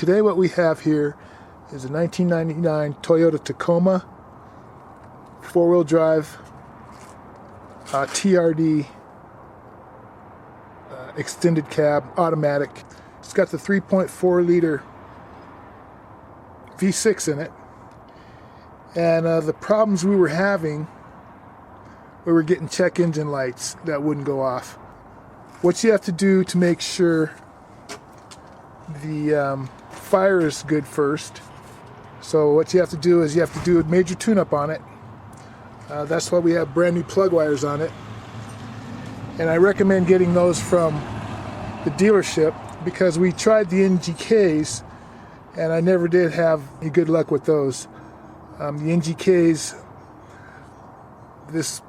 today what we have here is a 1999 Toyota Tacoma, four-wheel drive, TRD, extended cab, automatic. It's got the 3.4 liter V6 in it. And the problems we were having, we were getting check engine lights that wouldn't go off. What you have to do to make sure the fire is good first. So what you have to do is you have to do a major tune-up on it. That's why we have brand new plug wires on it. And I recommend getting those from the dealership because we tried the NGKs and I never did have any good luck with those. The NGKs, this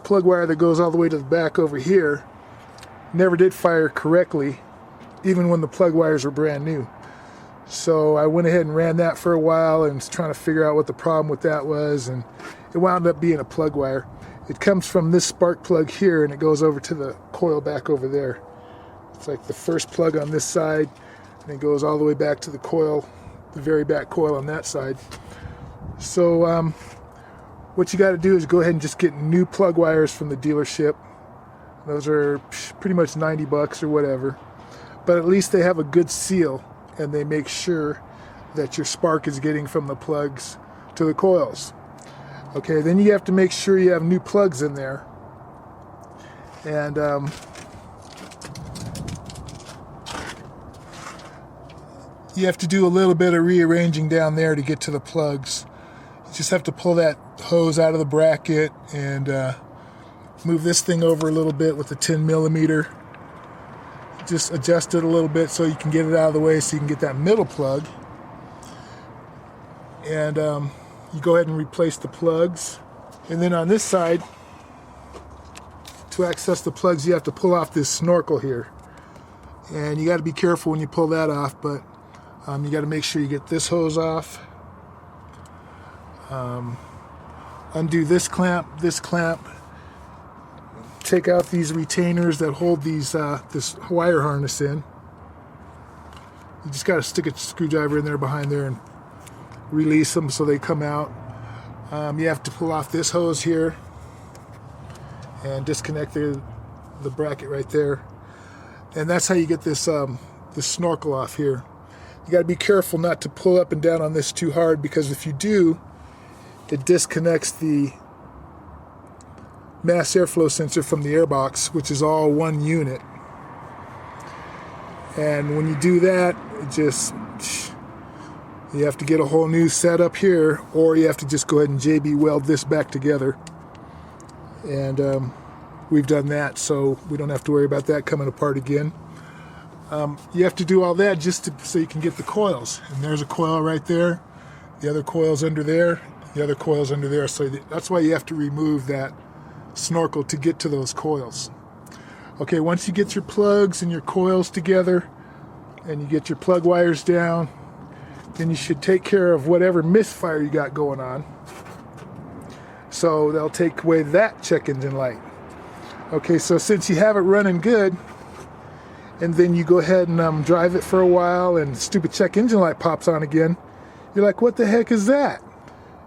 plug wire that goes all the way to the back over here, never did fire correctly, even when the plug wires were brand new. So I went ahead and ran that for a while and was trying to figure out what the problem with that was, and it wound up being a plug wire. It comes from this spark plug here and it goes over to the coil back over there. It's like the first plug on this side and it goes all the way back to the coil, the very back coil on that side. So what you got to do is go ahead and just get new plug wires from the dealership. Those are pretty much 90 bucks or whatever, but at least they have a good seal and they make sure that your spark is getting from the plugs to the coils. Okay, then you have to make sure you have new plugs in there. And you have to do a little bit of rearranging down there to get to the plugs. You just have to pull that hose out of the bracket and move this thing over a little bit with a 10 millimeter. Just adjust it a little bit so you can get it out of the way so you can get that middle plug. And you go ahead and replace the plugs. And then on this side, to access the plugs, you have to pull off this snorkel here. And you got to be careful when you pull that off, but you got to make sure you get this hose off. Undo this clamp, take out these retainers that hold these this wire harness in. You just got to stick a screwdriver in there behind there and release them so they come out. You have to pull off this hose here and disconnect the bracket right there. And that's how you get this this snorkel off here. You got to be careful not to pull up and down on this too hard, because if you do, it disconnects the mass airflow sensor from the airbox, which is all one unit. And when you do that, you have to get a whole new setup here, or you have to just go ahead and JB weld this back together. And we've done that, so we don't have to worry about that coming apart again. You have to do all that just so you can get the coils. And there's a coil right there. The other coil's under there. The other coil's under there. So that's why you have to remove that snorkel to get to those coils. Okay, once you get your plugs and your coils together and you get your plug wires down, then you should take care of whatever misfire you got going on. So they'll take away that check engine light. Okay, so since you have it running good, and then you go ahead and drive it for a while and stupid check engine light pops on again, you're like, what the heck is that?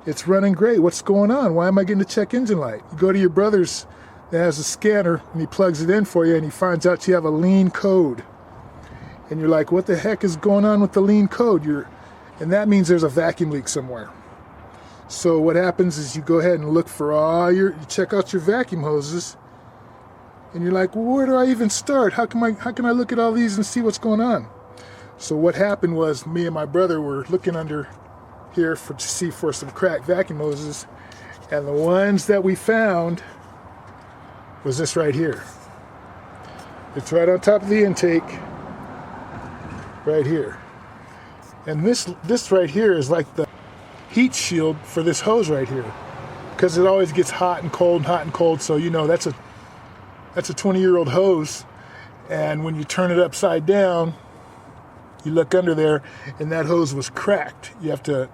It's running great. What's going on? Why am I getting a check engine light? You go to your brother's that has a scanner and he plugs it in for you and he finds out you have a lean code. And you're like, what the heck is going on with the lean code? And that means there's a vacuum leak somewhere. So what happens is you go ahead and look for you check out your vacuum hoses. And you're like, well, where do I even start? How can I look at all these and see what's going on? So what happened was me and my brother were looking under here to see for some cracked vacuum hoses, and the ones that we found was this right here. It's right on top of the intake, right here. And this right here is like the heat shield for this hose right here, because it always gets hot and cold, so you know that's a 20-year-old hose, and when you turn it upside down, you look under there, and that hose was cracked. You have to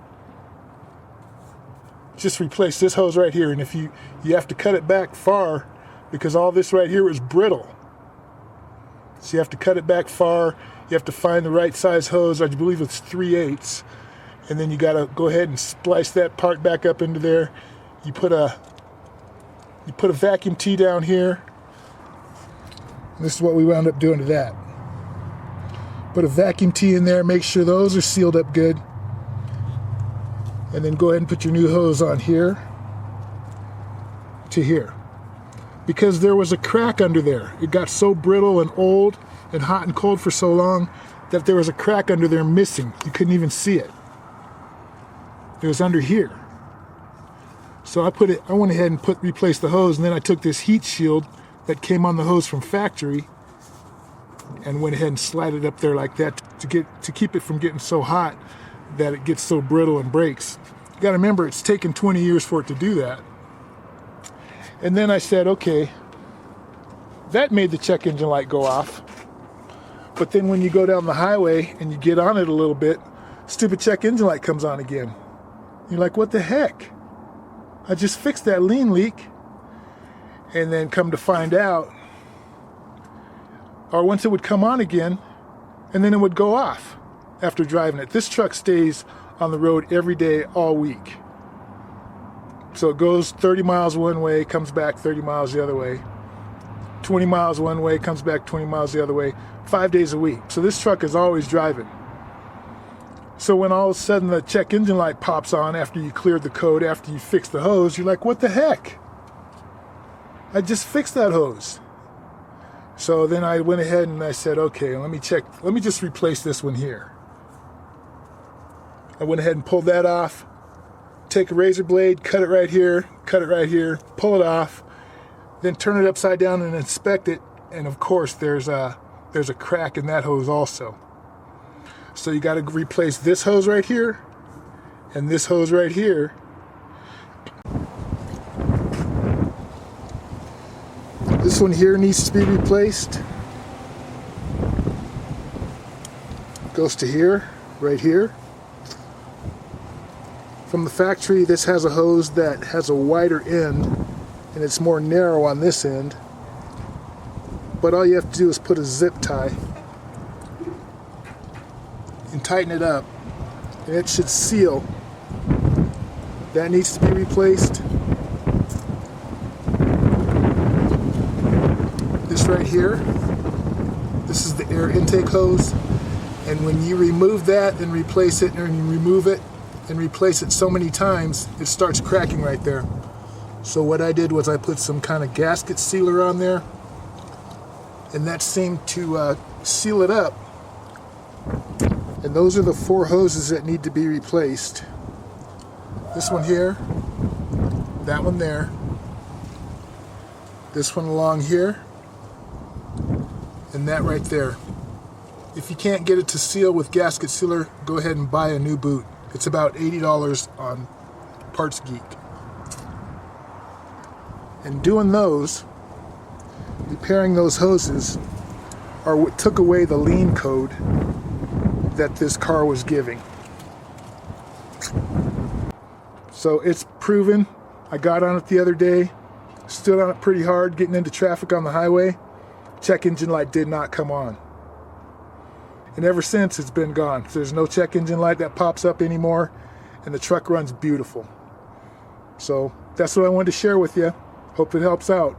just replace this hose right here, and if you have to cut it back far, because all this right here is brittle. So you have to cut it back far. You have to find the right size hose. I believe it's 3/8. And then you got to go ahead and splice that part back up into there. You put a vacuum tee down here. This is what we wound up doing to that. Put a vacuum tee in there, make sure those are sealed up good. And then go ahead and put your new hose on here to here. Because there was a crack under there. It got so brittle and old and hot and cold for so long that there was a crack under there missing. You couldn't even see it. It was under here. So I went ahead and replaced the hose, and then I took this heat shield that came on the hose from factory and went ahead and slid it up there like that to keep it from getting so hot that it gets so brittle and breaks. You got to remember, it's taken 20 years for it to do that. And then I said, okay, that made the check engine light go off. But then when you go down the highway and you get on it a little bit, stupid check engine light comes on again. You're like, what the heck? I just fixed that lean leak. And then come to find out, or once it would come on again, and then it would go off after driving it. This truck stays on the road every day, all week. So it goes 30 miles one way, comes back 30 miles the other way. 20 miles one way, comes back 20 miles the other way, 5 days a week. So this truck is always driving. So when all of a sudden the check engine light pops on after you cleared the code, after you fixed the hose, you're like, what the heck? I just fixed that hose. So then I went ahead and I said, okay, let me just replace this one here. I went ahead and pulled that off, take a razor blade, cut it right here, pull it off, then turn it upside down and inspect it. And of course there's a crack in that hose also. So you got to replace this hose right here and this hose right here. This one here needs to be replaced. Goes to here, right here. From the factory, this has a hose that has a wider end and it's more narrow on this end. But all you have to do is put a zip tie and tighten it up, and it should seal. That needs to be replaced. This right here, this is the air intake hose, and when you remove that and replace it, and you remove it and replace it so many times, it starts cracking right there. So what I did was I put some kind of gasket sealer on there, and that seemed to seal it up. And those are the 4 hoses that need to be replaced. This one here, that one there, this one along here, and that right there. If you can't get it to seal with gasket sealer, go ahead and buy a new boot. It's about $80 on Parts Geek. And doing those, repairing those hoses, are what took away the lean code that this car was giving. So it's proven. I got on it the other day, stood on it pretty hard, getting into traffic on the highway. Check engine light did not come on. And ever since, it's been gone. So there's no check engine light that pops up anymore, and the truck runs beautiful. So that's what I wanted to share with you. Hope it helps out.